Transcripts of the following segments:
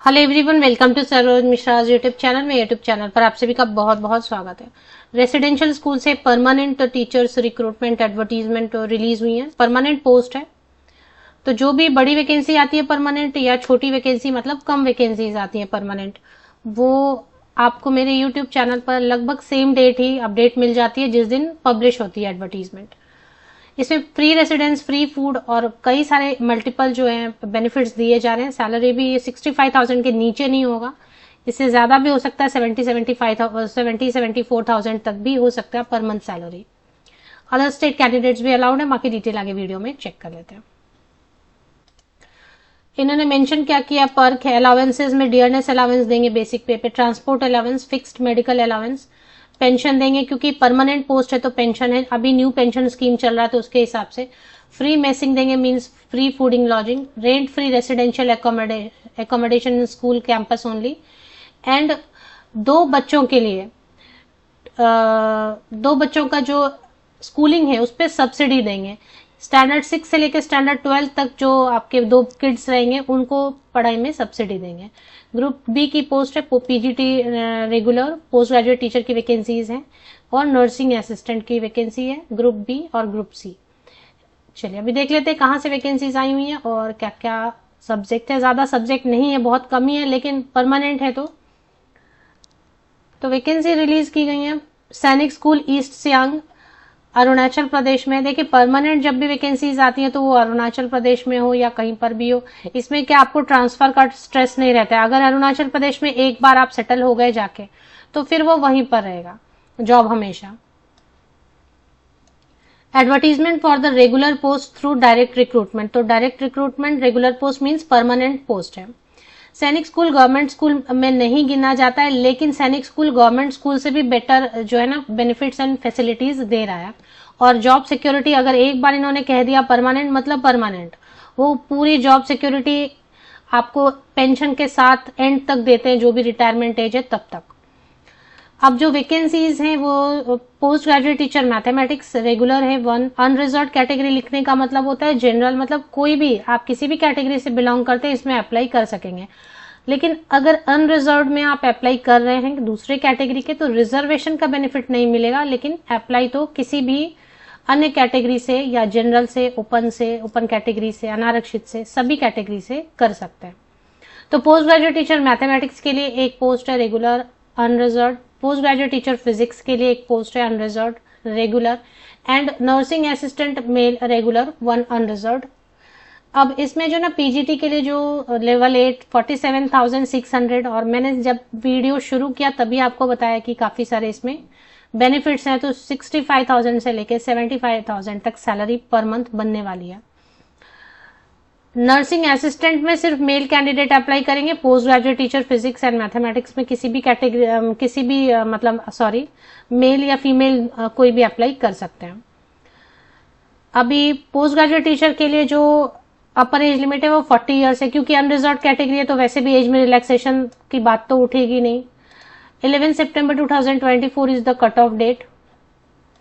Hello everyone, welcome to Saroj Mishra YouTube channel में। YouTube channel पर आप सभी का बहुत बहुत स्वागत है। रेसिडेंशियल स्कूल से permanent teachers recruitment advertisement release हुई है। परमानेंट पोस्ट है, तो जो भी बड़ी वैकेंसी आती है परमानेंट या छोटी वैकेंसी मतलब कम वैकेंसीज आती है परमानेंट, वो आपको मेरे यूट्यूब चैनल पर लगभग सेम डेट ही अपडेट मिल जाती है जिस दिन पब्लिश होती है एडवर्टीजमेंट। इसमें फ्री रेसिडेंस, फ्री फूड और कई सारे मल्टीपल जो है बेनिफिट्स दिए जा रहे हैं। सैलरी भी 65,000 के नीचे नहीं होगा, इससे ज्यादा भी हो सकता है। 70-74,000 तक भी हो सकता है per month salary. Other state candidates भी अलाउड है, बाकी डिटेल आगे वीडियो में चेक कर लेते हैं। इन्होंने मेंशन क्या किया, पर्क है। अलाउंसेज में डियरनेस अलाउंस देंगे बेसिक पे, transport allowance, fixed medical allowance, pension देंगे क्योंकि परमानेंट पोस्ट है तो पेंशन है। अभी न्यू पेंशन स्कीम चल रहा है तो उसके हिसाब से फ्री मेसिंग देंगे, means free fooding, lodging, rent free residential accommodation in school campus only. And दो बच्चों का जो स्कूलिंग है उस पर सब्सिडी देंगे। स्टैंडर्ड 6 से लेकर स्टैंडर्ड 12 तक जो आपके दो किड्स रहेंगे उनको पढ़ाई में सब्सिडी देंगे। ग्रुप बी की पोस्ट है PGT regular post graduate teacher की वैकेंसीज हैं और नर्सिंग असिस्टेंट की वैकेंसी है ग्रुप बी और ग्रुप सी। चलिए अभी देख लेते हैं कहाँ से वैकेंसीज आई हुई हैं और क्या क्या सब्जेक्ट है। ज्यादा सब्जेक्ट नहीं है, बहुत कम ही है, लेकिन परमानेंट है तो वैकेंसी रिलीज की गई है। सैनिक स्कूल ईस्ट सियांग अरुणाचल प्रदेश में। देखिए परमानेंट जब भी वैकेंसीज आती है तो वो अरुणाचल प्रदेश में हो या कहीं पर भी हो, इसमें क्या आपको ट्रांसफर का स्ट्रेस नहीं रहता है। अगर अरुणाचल प्रदेश में एक बार आप सेटल हो गए जाके तो फिर वो वहीं पर रहेगा जॉब हमेशा। Advertisement for the regular post through direct recruitment, तो direct recruitment, regular post means permanent post है। सैनिक स्कूल गवर्नमेंट स्कूल में नहीं गिना जाता है, लेकिन सैनिक स्कूल गवर्नमेंट स्कूल से भी बेटर जो है ना बेनिफिट्स एंड फैसिलिटीज दे रहा है। और जॉब सिक्योरिटी, अगर एक बार इन्होंने कह दिया परमानेंट मतलब परमानेंट, वो पूरी जॉब सिक्योरिटी आपको पेंशन के साथ एंड तक देते हैं, जो भी रिटायरमेंट एज है तब तक। अब जो वैकेंसीज हैं वो post graduate teacher mathematics regular है 1। अनरिजर्व कैटेगरी लिखने का मतलब होता है जनरल, मतलब कोई भी आप किसी भी कैटेगरी से बिलोंग करते हैं इसमें अप्लाई कर सकेंगे। लेकिन अगर अनरिजर्व में आप अप्लाई कर रहे हैं दूसरे कैटेगरी के तो रिजर्वेशन का बेनिफिट नहीं मिलेगा, लेकिन अप्लाई तो किसी भी अन्य कैटेगरी से या जनरल से, ओपन कैटेगरी से, अनारक्षित से, सभी कैटेगरी से कर सकते हैं। तो पोस्ट ग्रेजुएट टीचर मैथमेटिक्स के लिए एक पोस्ट है regular unreserved, post graduate teacher physics के लिए एक पोस्ट है unreserved regular, and nursing assistant male regular 1 unreserved. अब इसमें जो ना पीजीटी के लिए जो लेवल 8 47,600, और मैंने जब वीडियो शुरू किया तभी आपको बताया कि काफी सारे इसमें बेनिफिट्स हैं, तो 65,000 से लेके 75,000 तक सैलरी पर मंथ बनने वाली है। नर्सिंग असिस्टेंट में सिर्फ मेल कैंडिडेट अप्लाई करेंगे। Post graduate teacher physics and mathematics में किसी भी कैटेगरी मेल या फीमेल कोई भी अप्लाई कर सकते हैं। अभी पोस्ट ग्रेजुएट टीचर के लिए जो अपर एज लिमिट है वो 40 ईयर्स है, क्योंकि अनरिजर्व कैटेगरी है तो वैसे भी एज में रिलैक्सेशन की बात तो उठेगी नहीं। 11 September 2024 is the cut off date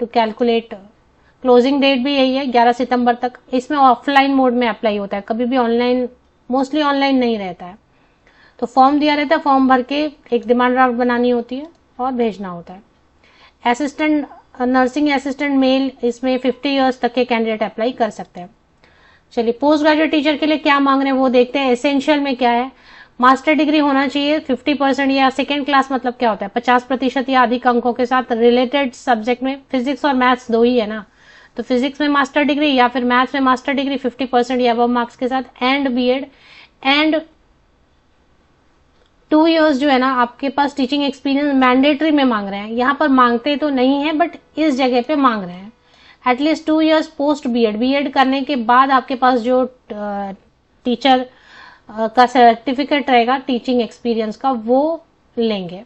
to calculate. Closing date भी यही है 11 सितंबर तक। इसमें ऑफलाइन मोड में अप्लाई होता है, कभी भी ऑनलाइन, मोस्टली ऑनलाइन नहीं रहता है। तो फॉर्म दिया रहता है, फॉर्म भर के एक डिमांड ड्राफ्ट बनानी होती है और भेजना होता है। असिस्टेंट नर्सिंग असिस्टेंट मेल, इसमें 50 ईयर्स तक के कैंडिडेट अप्लाई कर सकते हैं। चलिए पोस्ट ग्रेजुएट टीचर के लिए क्या मांग रहे हैं वो देखते हैं। एसेंशियल में क्या है, मास्टर डिग्री होना चाहिए 50% या सेकेंड क्लास, मतलब क्या होता है 50% या अधिक अंकों के साथ रिलेटेड सब्जेक्ट में। फिजिक्स और मैथ्स दो ही है ना, तो फिजिक्स में मास्टर डिग्री या फिर मैथ्स में मास्टर डिग्री 50% या अबव मार्क्स के साथ, एंड बीएड, एंड 2 इयर्स जो है ना आपके पास टीचिंग एक्सपीरियंस मैंडेटरी में मांग रहे हैं। यहाँ पर मांगते तो नहीं है बट इस जगह पे मांग रहे हैं। एटलीस्ट 2 इयर्स पोस्ट बीएड करने के बाद आपके पास जो टीचर का सर्टिफिकेट रहेगा टीचिंग एक्सपीरियंस का वो लेंगे।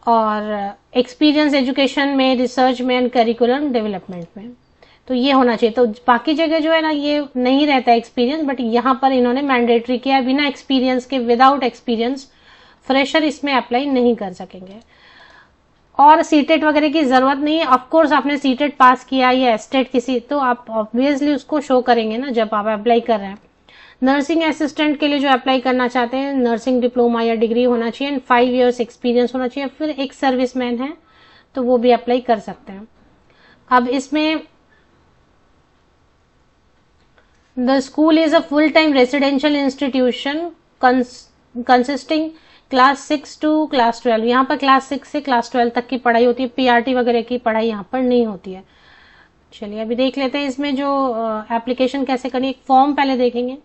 और एक्सपीरियंस एजुकेशन में, रिसर्च में एंड करिकुलम डेवलपमेंट में, तो ये होना चाहिए। तो बाकी जगह जो है ना ये नहीं रहता एक्सपीरियंस, बट यहाँ पर इन्होंने मैंडेटरी किया है। बिना एक्सपीरियंस के, विदाउट एक्सपीरियंस फ्रेशर इसमें अप्लाई नहीं कर सकेंगे। और सीटेट वगैरह की जरूरत नहीं है। ऑफकोर्स आपने सीटेट पास किया या एस्टेट किसी, तो आप ऑब्वियसली उसको शो करेंगे ना जब आप अप्लाई कर रहे हैं। नर्सिंग असिस्टेंट के लिए जो अप्लाई करना चाहते हैं, नर्सिंग डिप्लोमा या डिग्री होना चाहिए एंड 5 years एक्सपीरियंस होना चाहिए, फिर एक सर्विसमैन है तो वो भी अप्लाई कर सकते हैं। अब इसमें the school is a full time residential institution consisting class 6 to class 12। यहाँ पर क्लास 6 से क्लास 12 तक की पढ़ाई होती है, पीआरटी वगैरह की पढ़ाई यहाँ पर नहीं होती है। चलिए अभी देख लेते हैं इसमें जो एप्लीकेशन कैसे करनी है। एक फॉर्म पहले देखेंगे।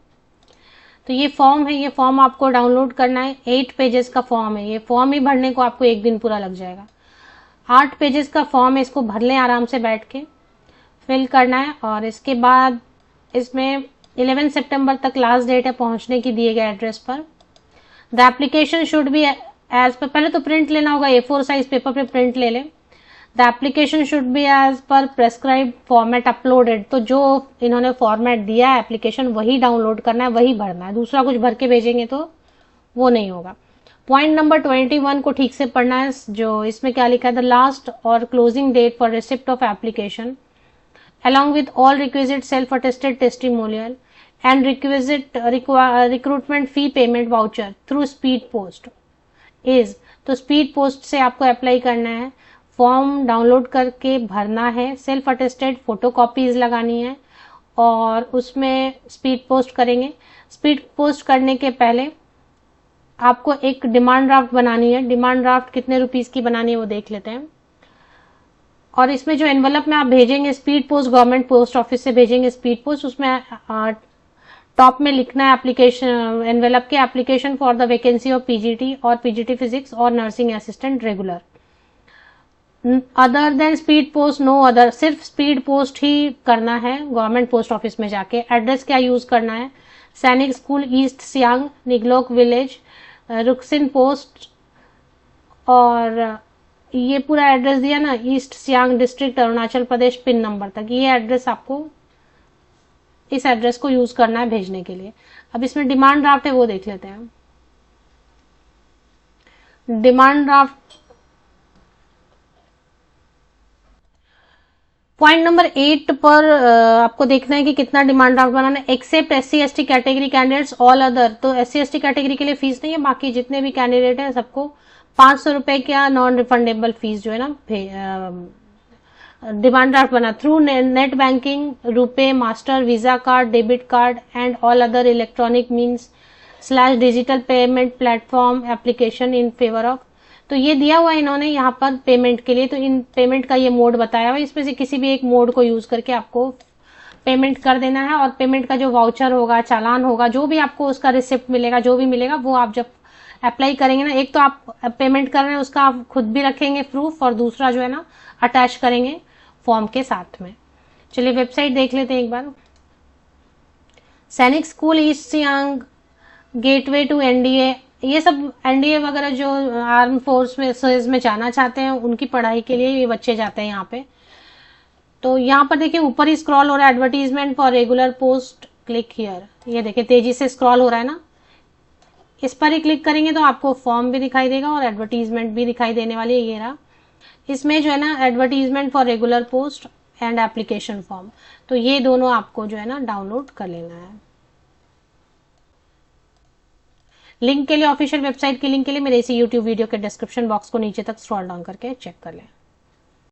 तो ये फॉर्म है, ये फॉर्म आपको डाउनलोड करना है। 8 पेजेस का फॉर्म है, ये फॉर्म ही भरने को आपको 1 दिन पूरा लग जाएगा। 8 पेजेस का फॉर्म है, इसको भर लें आराम से बैठ के, फिल करना है। और इसके बाद इसमें 11 सितंबर तक लास्ट डेट है पहुंचने की दिए गए एड्रेस पर। The application should be as per, पहले तो प्रिंट लेना होगा, A4 साइज पेपर पे प्रिंट ले लें। The application should be as per prescribe format uploaded. तो जो इन्होंने फॉर्मेट दिया है एप्लीकेशन वही डाउनलोड करना है, वही भरना है, दूसरा कुछ भर के भेजेंगे तो वो नहीं होगा। पॉइंट नंबर 21 को ठीक से पढ़ना है। जो इसमें क्या लिखा है, द लास्ट और closing date for receipt of application along with all requisite self-attested testimonial and requisite recruitment fee payment voucher through speed post is। तो स्पीड पोस्ट से आपको अप्लाई करना है, फॉर्म डाउनलोड करके भरना है, सेल्फ अटेस्टेड फोटो कॉपीज लगानी है और उसमें स्पीड पोस्ट करेंगे। स्पीड पोस्ट करने के पहले आपको एक डिमांड ड्राफ्ट बनानी है। डिमांड ड्राफ्ट कितने रुपीस की बनानी है वो देख लेते हैं। और इसमें जो एनवलप में आप भेजेंगे speed post, government post office से भेजेंगे स्पीड पोस्ट, उसमें टॉप में लिखना है एप्लीकेशन, एनवलप के application for the vacancy of PGT और पीजीटी फिजिक्स और nursing assistant regular. Other than speed post no other, सिर्फ स्पीड पोस्ट ही करना है गवर्नमेंट पोस्ट ऑफिस में जाके। एड्रेस क्या यूज करना है, Sainik school, east Siang, Nigalok village, Ruksin post, और ये पूरा एड्रेस दिया ना, east Siang district Arunachal Pradesh, pin number तक, ये एड्रेस आपको, इस एड्रेस को यूज करना है भेजने के लिए। अब इसमें डिमांड ड्राफ्ट है वो देख लेते हैं। डिमांड ड्राफ्ट पॉइंट नंबर 8 पर आपको देखना है कि कितना डिमांड ड्राफ्ट बनाना है। Except SC/ST category candidates, all other, तो SC/ST कैटेगरी के लिए फीस नहीं है, बाकी जितने भी कैंडिडेट है सबको 500 रुपए का नॉन रिफंडेबल फीस जो है ना डिमांड ड्राफ्ट बना through net banking, RuPay, master, visa card, debit card and all other electronic means / digital payment platform application in favour of. तो ये दिया हुआ इन्होंने यहाँ पर पेमेंट के लिए, तो इन पेमेंट का ये मोड बताया हुआ, इसमें से किसी भी एक मोड को यूज करके आपको पेमेंट कर देना है। और पेमेंट का जो वाउचर होगा, चालान होगा, जो भी आपको उसका रिसिप्ट मिलेगा, जो भी मिलेगा वो आप जब अप्लाई करेंगे ना, एक तो आप पेमेंट कर रहे हैं उसका आप खुद भी रखेंगे प्रूफ, और दूसरा जो है ना अटैच करेंगे फॉर्म के साथ में। चलिए वेबसाइट देख लेते हैं एक बार। Sainik school east Siang, gateway to NDA, ये सब NDA वगैरह जो आर्म फोर्स में जाना चाहते हैं उनकी पढ़ाई के लिए ये बच्चे जाते हैं यहाँ पे। तो यहाँ पर देखिए ऊपर ही स्क्रॉल हो रहा है, advertisement for regular post, click here. ये देखिए तेजी से स्क्रॉल हो रहा है ना, इस पर ही क्लिक करेंगे तो आपको फॉर्म भी दिखाई देगा और एडवर्टीजमेंट भी दिखाई देने वाली है। ये रहा, इसमें जो है ना advertisement for regular post and application form, तो ये दोनों आपको जो है ना डाउनलोड कर लेना है। लिंक के लिए, ऑफिशियल वेबसाइट के लिंक के लिए मेरे इसी YouTube वीडियो के डिस्क्रिप्शन बॉक्स को नीचे तक स्क्रॉल डाउन करके चेक कर लें।